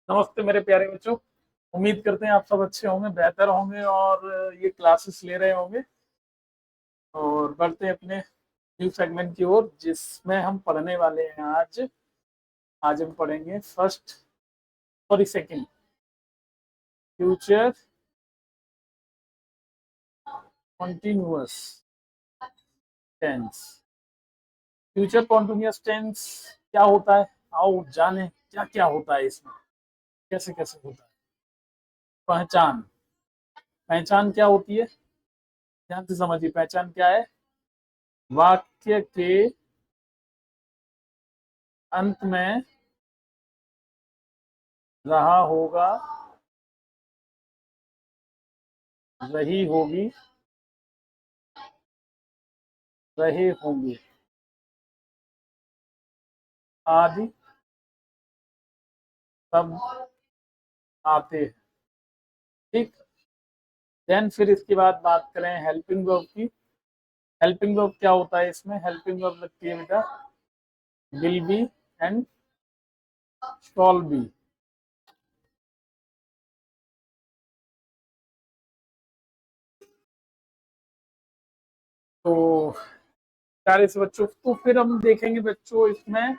नमस्ते मेरे प्यारे बच्चों। उम्मीद करते हैं आप सब अच्छे होंगे, बेहतर होंगे और ये क्लासेस ले रहे होंगे। और बढ़ते हैं अपने न्यू सेगमेंट की ओर, जिसमें हम पढ़ने वाले हैं आज हम पढ़ेंगे second future continuous tense. Future continuous tense क्या होता है? आओ जाने क्या क्या होता है इसमें, कैसे कैसे होता है। पहचान। पहचान क्या होती है? ध्यान से समझिए, पहचान क्या है? वाक्य के अंत में रहा होगा, रही होगी, रहे होंगे आदि सब आते हैं। ठीक। देन फिर इसके बाद बात करें हेल्पिंग वर्ब की। हेल्पिंग वर्ब क्या होता है? इसमें हेल्पिंग वर्ब लगती है बेटा will be and shall B. तो सारे से बच्चों, तो फिर हम देखेंगे बच्चों इसमें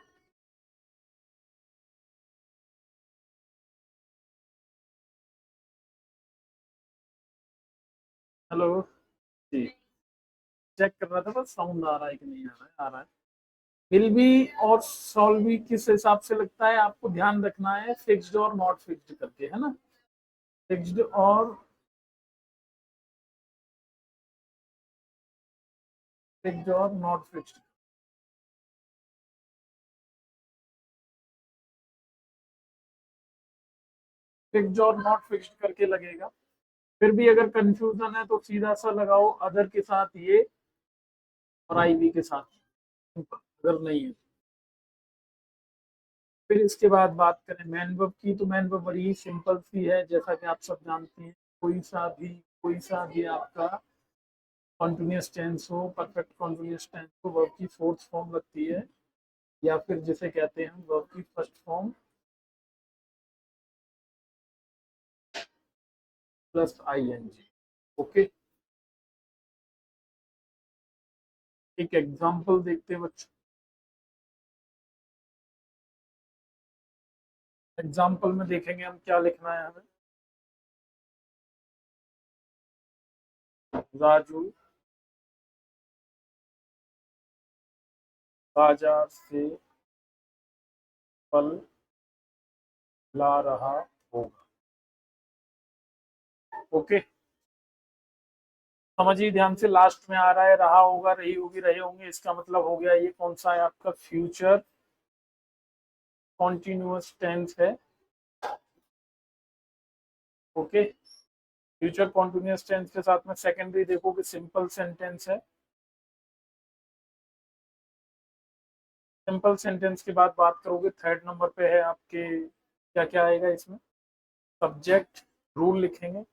हेलो जी, चेक कर रहा था बस साउंड आ रहा है कि नहीं आ रहा है। आ रहा है। विल बी और शॉल बी किस हिसाब से लगता है आपको ध्यान रखना है, फिक्स्ड और नॉट फिक्स्ड करके, है ना। फिक्स्ड और नॉट फिक्स्ड। फिक्स्ड और नॉट फिक्स्ड करके लगेगा। फिर भी अगर कंफ्यूजन है तो सीधा सा लगाओ अदर के साथ ये और आईवी के साथ, अगर नहीं है। फिर इसके बाद बात करें मैन वर्ब की, तो मैन वर्ब बड़ी सिंपल सी है, जैसा कि आप सब जानते हैं। कोई सा भी आपका कॉन्टिन्यूस टेंस हो, परफेक्ट कॉन्टिन्यूस टेंस हो, वर्ब की फोर्थ फॉर्म लगती है, या फिर जिसे कहते हैं वर्ब की first form plus I N G. Okay. एक एग्जांपल देखते हैं बच्चों। एग्जाम्पल में देखेंगे हम क्या लिखना है हमें। राजू बाजार से फल ला रहा होगा। ओके। समझिए ध्यान से, लास्ट में आ रहा है रहा होगा, रही होगी, रहे होंगे। इसका मतलब हो गया ये कौन सा है आपका फ्यूचर कॉन्टिन्यूअस टेंस है। ओके। फ्यूचर कॉन्टिन्यूअस टेंस के साथ में सेकेंडरी देखोगे सिंपल सेंटेंस है। सिंपल सेंटेंस के बाद बात करोगे, थर्ड नंबर पे है आपके क्या क्या आएगा इसमें। सब्जेक्ट, रूल लिखेंगे।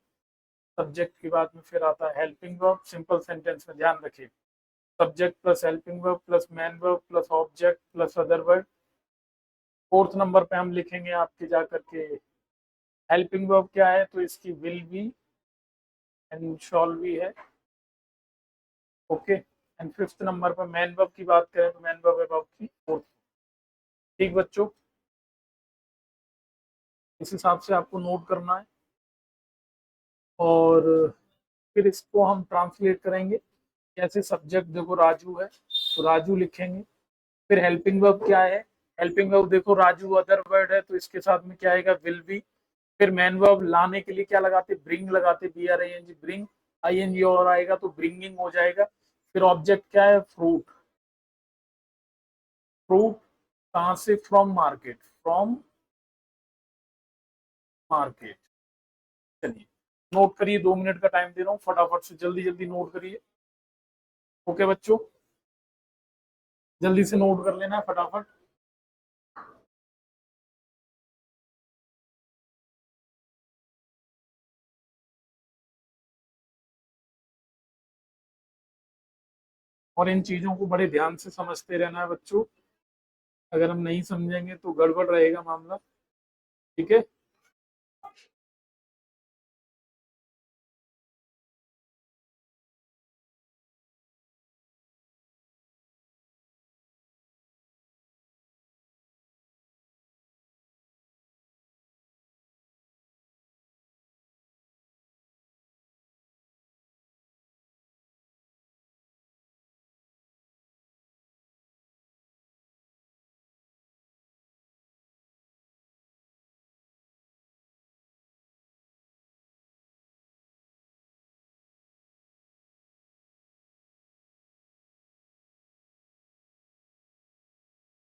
सब्जेक्ट के बाद में फिर आता है हेल्पिंग वर्ब। सिंपल सेंटेंस में ध्यान रखिए, subject plus helping verb plus main verb plus object plus other word. Fourth number पे हम लिखेंगे आपके जा करके हेल्पिंग वर्ब क्या है, तो इसकी will be and shall B है। ओके। एंड फिफ्थ नंबर पर मैन वर्ब की बात करें तो मैन वर्ब है वर्ब की फोर्थ। ठीक बच्चों, इस हिसाब से आपको नोट करना है। और फिर इसको हम ट्रांसलेट करेंगे कैसे। सब्जेक्ट देखो राजू है तो राजू लिखेंगे। फिर हेल्पिंग वर्ब क्या है? हेल्पिंग वर्ब देखो राजू अदर वर्ड है तो इसके साथ में क्या आएगा, विल बी। फिर मैन वर्ब लाने के लिए क्या लगाते, ब्रिंग लगाते, B R I N G, bring. I N G और आएगा तो ब्रिंगिंग हो जाएगा। फिर ऑब्जेक्ट क्या है, फ्रूट। फ्रूट कहाँ से, फ्रॉम मार्केट, फ्रॉम मार्केट। चलिए नोट करिए, 2 मिनट का टाइम दे रहा हूँ, फटाफट से जल्दी जल्दी नोट करिए। ओके बच्चों, जल्दी से नोट कर लेना है फटाफट। और इन चीजों को बड़े ध्यान से समझते रहना है बच्चों। अगर हम नहीं समझेंगे तो गड़बड़ रहेगा मामला। ठीक है।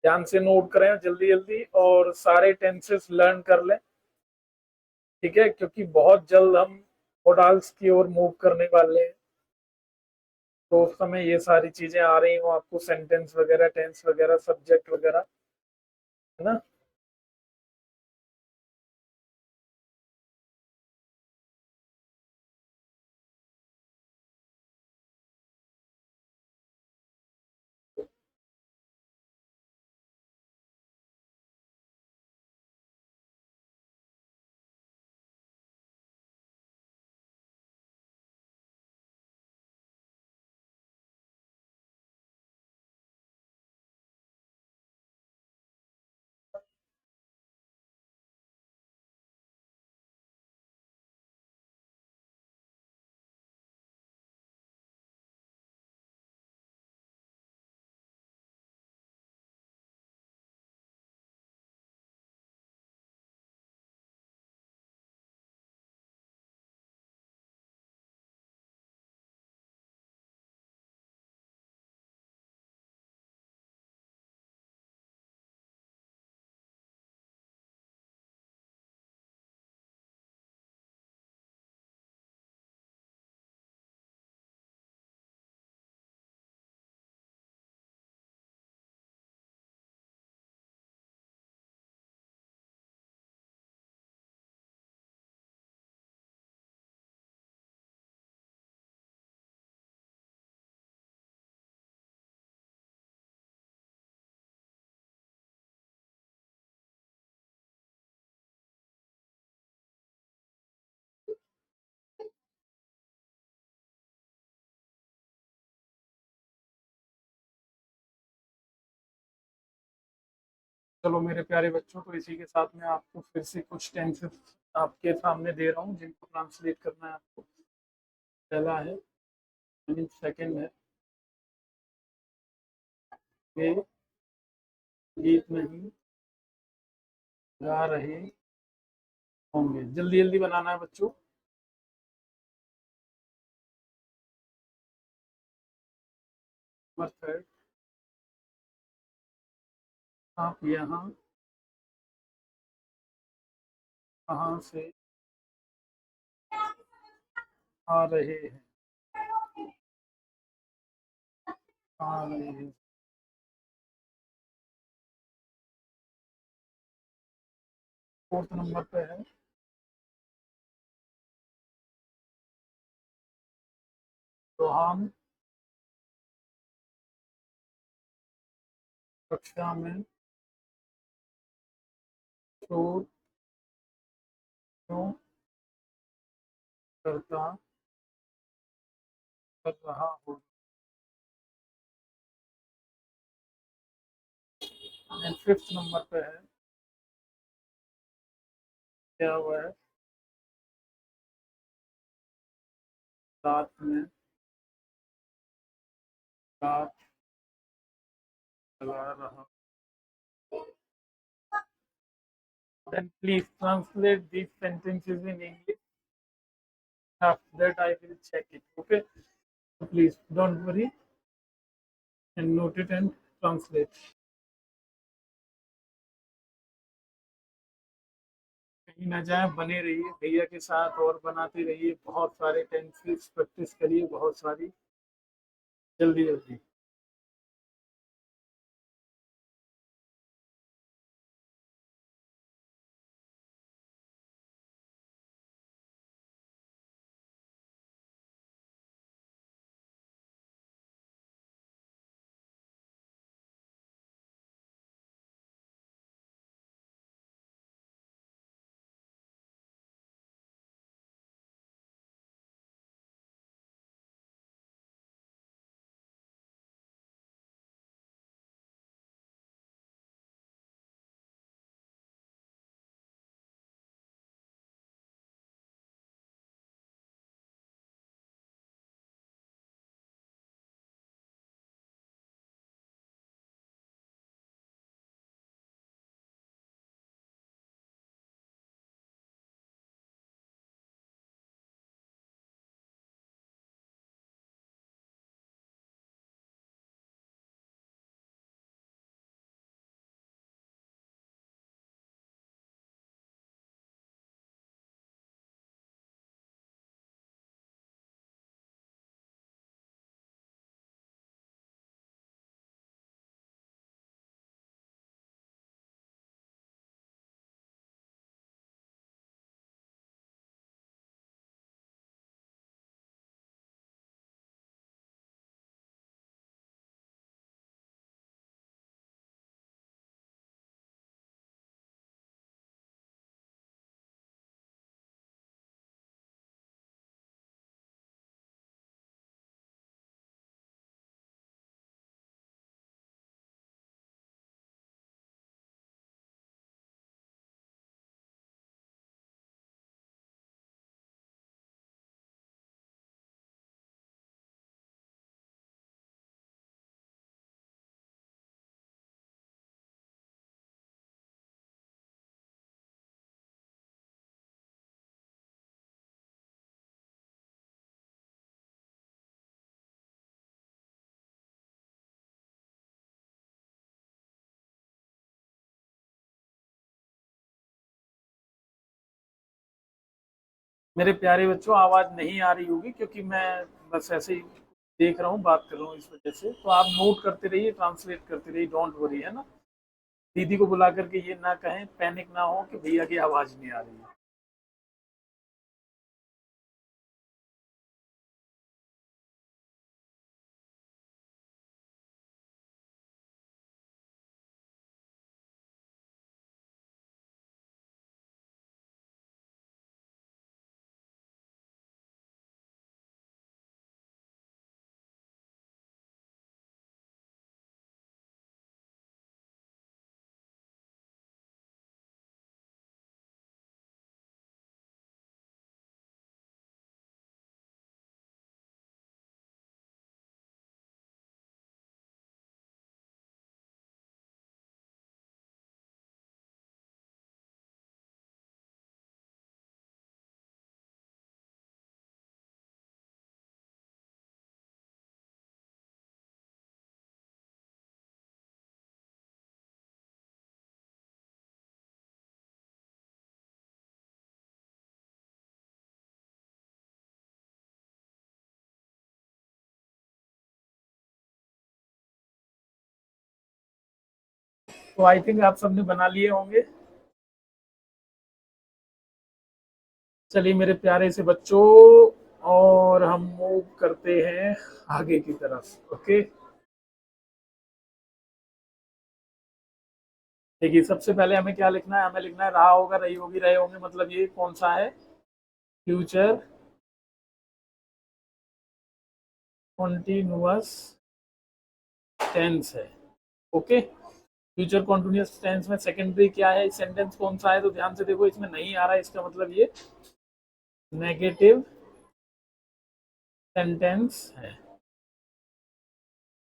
ध्यान से नोट करें जल्दी जल्दी और सारे टेंसेस लर्न कर लें। ठीक है, क्योंकि बहुत जल्द हम मॉडल्स की ओर मूव करने वाले हैं, तो उस समय ये सारी चीजें आ रही हो आपको, सेंटेंस वगैरह, टेंस वगैरह, सब्जेक्ट वगैरह, है ना। चलो मेरे प्यारे बच्चों, तो इसी के साथ में आपको फिर से कुछ टेंसेस आपके सामने दे रहा हूँ जिनको ट्रांसलेट करना है आपको। पहला है, मीन सेकंड है, वे गीत नहीं गा रहे होंगे। जल्दी जल्दी बनाना है बच्चों। नंबर थर्ड, आप यहाँ कहाँ से आ रहे हैं, आ रहे हैं। फोर्थ नंबर पे है, रोहान कक्षा में शोर क्यों करता कर रहा हो। एंड फिफ्थ नंबर पे है, क्या हुआ है, रात में रात चला रहा। Then please translate these sentences in English. After that, I will check it. Okay. So please don't worry and note it and translate. कहीं ना जाए, बने रहिए भैया के साथ और बनाते रहिए। बहुत सारे टेंसेस प्रैक्टिस करिए, बहुत सारी, जल्दी जल्दी। मेरे प्यारे बच्चों, आवाज़ नहीं आ रही होगी क्योंकि मैं बस ऐसे ही देख रहा हूँ, बात कर रहा हूँ इस वजह से। तो आप नोट करते रहिए, ट्रांसलेट करते रहिए, डोंट वरी, है ना। दीदी को बुला करके ये ना कहें, पैनिक ना हो कि भैया की आवाज़ नहीं आ रही है। तो आई थिंक आप सबने बना लिए होंगे। चलिए मेरे प्यारे से बच्चों, और हम मूव करते हैं आगे की तरफ। ओके, देखिए सबसे पहले हमें क्या लिखना है। हमें लिखना है रहा होगा, रही होगी, रहे होंगे, मतलब ये कौन सा है? फ्यूचर कॉन्टिन्यूअस टेंस है। ओके, फ्यूचर कॉन्टिन्यूअस टेंस में सेकेंडरी क्या है, सेंटेंस कौन सा है? तो ध्यान से देखो, इसमें नहीं आ रहा है, इसका मतलब ये नेगेटिव सेंटेंस है।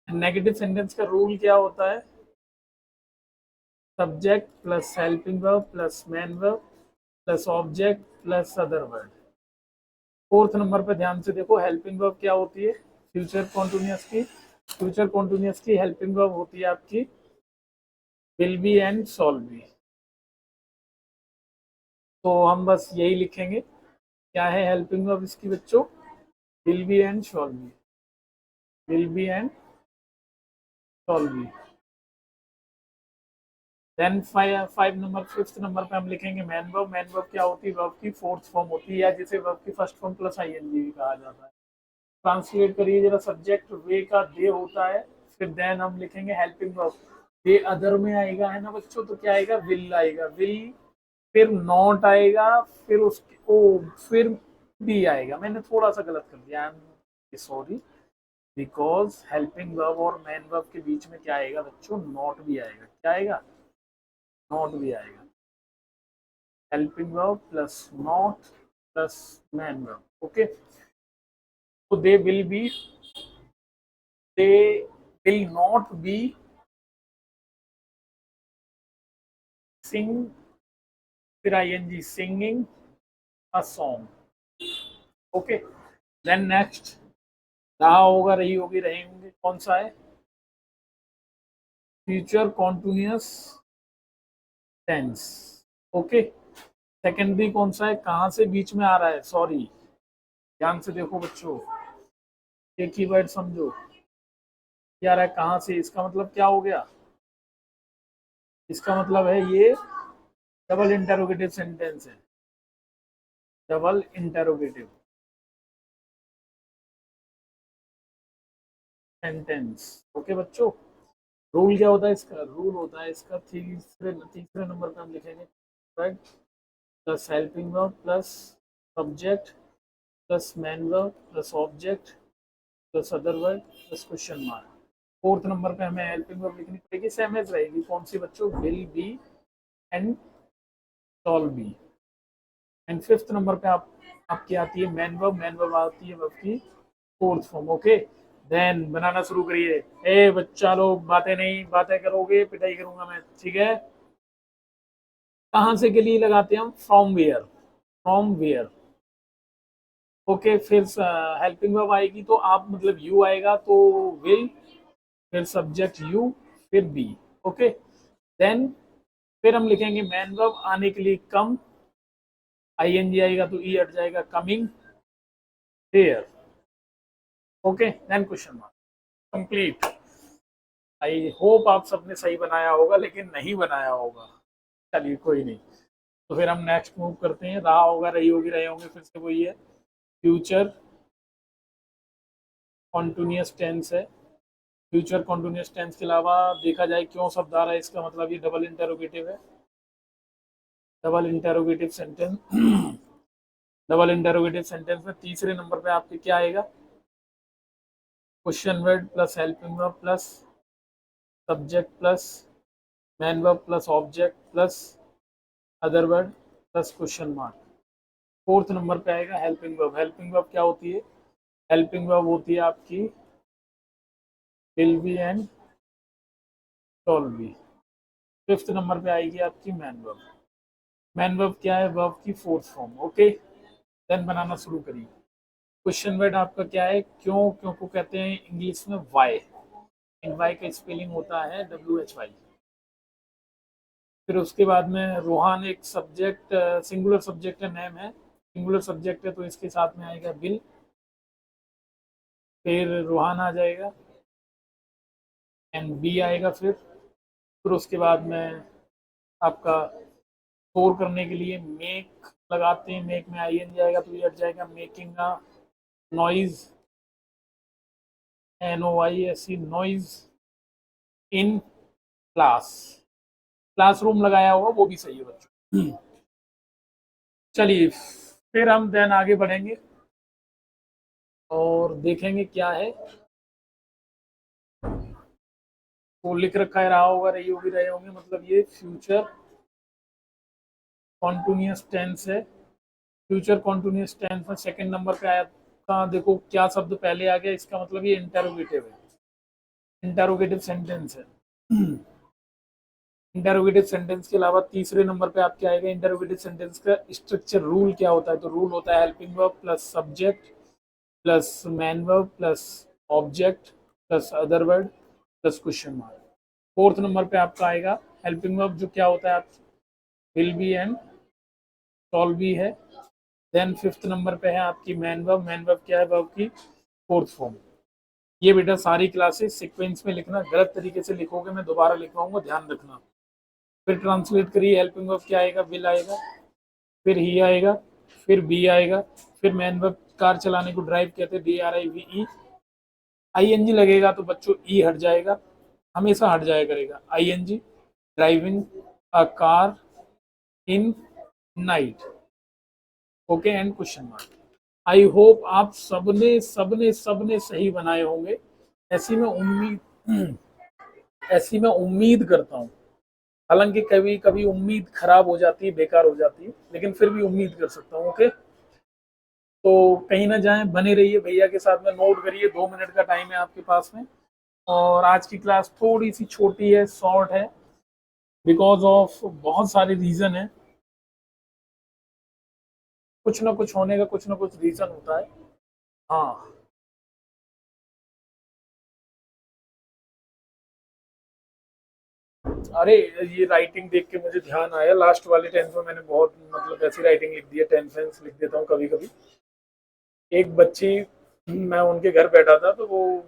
नेगेटिव सेंटेंस का रूल क्या होता है? Subject plus helping verb plus main verb plus object plus other word. Fourth number पे ध्यान से देखो, हेल्पिंग वर्ब क्या होती है फ्यूचर कॉन्टिन्यूअस की? फ्यूचर कॉन्टिन्यूअस की हेल्पिंग वर्ब होती है आपकी will be and shall B. तो हम बस यही लिखेंगे। क्या है हेल्पिंग वर्ब इसकी बच्चों? Will be and shall be. Will be and shall be. Then five number, fifth number पे हम लिखेंगे मैन वर्ब। मैन वर्ब क्या होती है? वर्ब की फोर्थ फॉर्म होती है, या जिसे वर्ब की फर्स्ट फॉर्म प्लस आईएनजी भी कहा जाता है। ट्रांसलेट करिए जरा, सब्जेक्ट वे का दे होता है, फिर देन हम लिखेंगे हेल्पिंग वर्ब। दे अदर में आएगा, है ना बच्चों, तो क्या आएगा? विल आएगा, विल, फिर नॉट आएगा, फिर उसके ओ, फिर बी आएगा। मैंने थोड़ा सा गलत कर दिया, I am sorry, because helping verb और मैन वर्ब के बीच में क्या आएगा बच्चों? नॉट भी आएगा। क्या आएगा? नॉट भी आएगा। Helping verb plus not plus main verb. Okay, तो they will not be sing, फिर I N G, singing a song. Okay, then next, रहा होगा, रही होगी, रहे होंगे, कौन सा है? Future continuous tense. Okay, secondary कौन सा है? कहाँ से बीच में आ रहा है? सॉरी, ध्यान से देखो बच्चों, एक ही वर्ड समझो। क्या आ रहा है कहाँ से? इसका मतलब क्या हो गया? इसका मतलब है ये डबल इंटरोगेटिव सेंटेंस है। Double interrogative sentence. ओके बच्चों, रूल क्या होता है इसका? रूल होता है इसका तीसरे तीसरे नंबर पे हम लिखेंगे plus helping verb plus subject plus main verb plus object plus other word plus question mark. Fourth number पे हमें हेल्पिंग वर्ब लिखनी पड़ेगी, सेम एज रहेगी। कौन सी बच्चों? Will be and shall B. And fifth number पे आप आपकी आती है मैन वर्ब। मैन वर्ब आती है वर्ब की फोर्थ फॉर्म। ओके, देन बनाना शुरू करिए। ए बच्चा लोग, बातें नहीं, बातें करोगे पिटाई करूंगा मैं, ठीक है? कहाँ से के लिए लगाते हैं हम? From where, from where. Okay, फिर हेल्पिंग वर्ब आएगी तो आप, मतलब यू आएगा तो विल, फिर सब्जेक्ट यू, फिर बी। ओके, देन फिर हम लिखेंगे मैन वर्ब आने के लिए कम, आईएनजी आएगा तो ई हट जाएगा, coming here. Okay, then question mark, complete. I hope आप सबने सही बनाया होगा, लेकिन नहीं बनाया होगा। चलिए कोई नहीं, तो फिर हम नेक्स्ट मूव करते हैं। रहा होगा, रही होगी, रहे होंगे, फिर से वही है। फ्यूचर कॉन्टिन्यूअस टेंस है। फ्यूचर कॉन्टिन्यूअस टेंस के अलावा देखा जाए क्यों शब्द आ रहा है, इसका मतलब ये डबल इंटरोगेटिव है। Double interrogative sentence double interrogative sentence में तीसरे नंबर पे आपके क्या आएगा? Question word plus helping verb plus subject plus main verb plus object plus other word plus question mark. Fourth number पे आएगा हेल्पिंग वर्ब। हेल्पिंग वर्ब क्या होती है? हेल्पिंग वर्ब होती है आपकी will be and shall B. Fifth number पे आएगी आपकी मैन वर्ब। मैन वर्ब क्या है? वर्ब की फोर्थ फॉर्म। ओके, देन बनाना शुरू करिए। क्वेश्चन वर्ड आपका क्या है? क्यों? क्यों को कहते हैं इंग्लिश में वाई। इन वाई का स्पेलिंग होता है WHY। फिर उसके बाद में रूहान एक सब्जेक्ट, सिंगुलर सब्जेक्ट का नेम है, सिंगुलर सब्जेक्ट है तो इसके साथ में आएगा बिल। फिर रूहान आ जाएगा एंड बी आएगा। फिर उसके बाद में आपका स्टोर करने के लिए मेक लगाते हैं। मेक में IN जाएगा तो ये हट जाएगा, making a noise, NOISE, noise in class. Classroom लगाया होगा, वो भी सही है बच्चों। चलिए, फिर हम देन आगे बढ़ेंगे और देखेंगे क्या है। वो लिख रखा है, रहा होगा, रही होगी, रहे होंगे, मतलब ये फ्यूचर कॉन्टिन्यूअस टेंस है। फ्यूचर कॉन्टिन्यूअस टेंस में सेकंड नंबर पे आया था, देखो क्या शब्द पहले आ गया, इसका मतलब ये इंटरोगेटिव है, इंटरोगेटिव सेंटेंस है। इंटरोगेटिव सेंटेंस के अलावा तीसरे नंबर पे आप क्या आएगा? इंटरोगेटिव सेंटेंस का स्ट्रक्चर रूल क्या होता है? तो रूल होता है helping verb plus subject plus main verb plus object plus other word plus question mark. Fourth number पे आपका आएगा हेल्पिंग वर्ब, जो क्या होता है? आप will be and shall B है। देन फिफ्थ नंबर पे है आपकी मैन वर्ब। मैन वर्ब क्या है? वर्ब की फोर्थ फॉर्म। ये बेटा सारी क्लासेस सीक्वेंस में लिखना, गलत तरीके से लिखोगे मैं दोबारा लिखवाऊंगा, ध्यान रखना। फिर ट्रांसलेट करिए, हेल्पिंग वर्ब क्या आएगा? विल आएगा, फिर ही आएगा, फिर बी आएगा, फिर मैन वर्ब कार चलाने को ड्राइव कहते हैं, DRIVE। ING लगेगा तो बच्चों ई हट जाएगा, हमेशा हट जाया करेगा। ING driving a car in night. Okay, and question mark. I hope आप सबने सबने सबने सही बनाए होंगे, ऐसी मैं उम्मीद ऐसी मैं उम्मीद करता हूँ। हालांकि कभी कभी उम्मीद खराब हो जाती है, बेकार हो जाती है, लेकिन फिर भी उम्मीद कर सकता हूँ। ओके, तो कहीं ना जाएं, बने रहिए भैया के साथ में, नोट करिए, 2 मिनट का टाइम है आपके पास में। और आज की क्लास थोड़ी सी छोटी है, शॉर्ट है, बिकॉज ऑफ बहुत सारे रीज़न है। कुछ ना कुछ होने का कुछ ना कुछ रीज़न होता है। हाँ, अरे ये राइटिंग देख के मुझे ध्यान आया, लास्ट वाले टेंस में मैंने बहुत मतलब ऐसी राइटिंग लिख दी है, टेंस वेंस लिख देता हूँ कभी कभी। एक बच्ची, मैं उनके घर बैठा था तो वो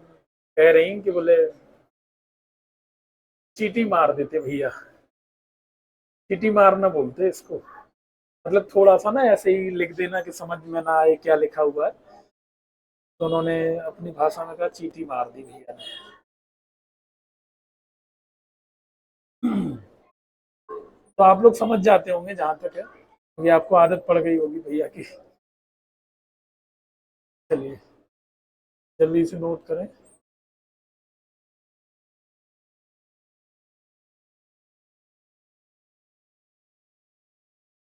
कह रही कि बोले चीटी मार देते भैया। चीटी मारना बोलते इसको, मतलब थोड़ा सा ना ऐसे ही लिख देना कि समझ में ना आए क्या लिखा हुआ है, तो उन्होंने अपनी भाषा में कहा चीटी मार दी भैया ने। तो आप लोग समझ जाते होंगे जहां तक है, ये आपको आदत पड़ गई होगी भैया की। चलिए, जल्दी से नोट करें।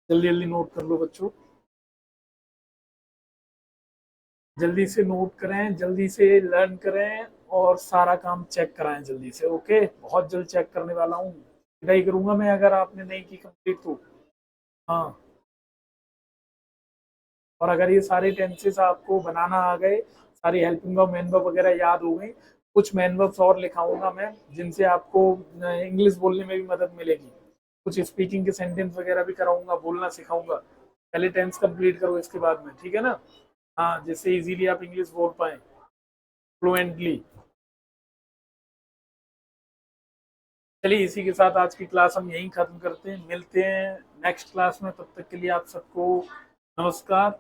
जल्दी जल्दी नोट कर लो बच्चों, जल्दी से नोट करें, जल्दी से लर्न करें और सारा काम चेक कराएं जल्दी से। ओके, बहुत जल्द चेक करने वाला हूँ, पिटाई करूंगा मैं अगर आपने नहीं की कंप्लीट तो। हाँ, और अगर ये सारे टेंसेस आपको बनाना आ गए, सारी हेल्पिंग वर्ब मेन वर्ब वगैरह याद हो गई, कुछ मेन वर्ब्स और लिखाऊंगा मैं जिनसे आपको इंग्लिश बोलने में भी मदद मिलेगी। कुछ स्पीकिंग के सेंटेंस वगैरह भी कराऊंगा, बोलना सिखाऊंगा। पहले टेंस कंप्लीट करो इसके बाद में, ठीक है ना। हाँ, जिससे इजीली आप इंग्लिश बोल पाए फ्लुएंटली। चलिए, इसी के साथ आज की क्लास हम यहीं खत्म करते हैं, मिलते हैं नेक्स्ट क्लास में। तब तक के लिए आप सबको नमस्कार।